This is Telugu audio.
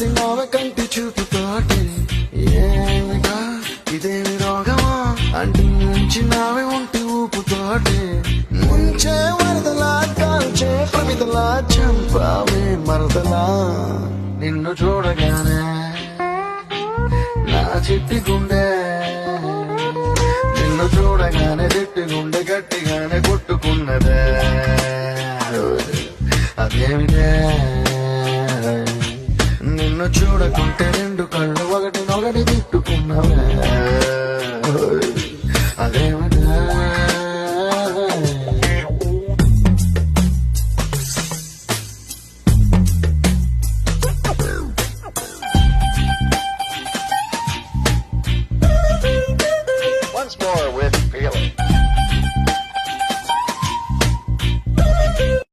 కలిసినావే కంటి చూపుతోటి ఏమిగా ఇదేమి రోగమా అంటించినావే ఒంటి ఊపుతోటి ముంచే వరదలా కాల్చే ప్రమిదలా చంపావే మరదలా నిన్ను చూడగానే నా చిట్టి గుండె నిన్ను చూడగానే చిట్టి గుండె గట్టిగానే కొట్టుకున్నదే అదేమిటే నిన్ను చూడకుంటే రెండు కళ్ళు ఒకటినొకటి తిట్టుకున్నవే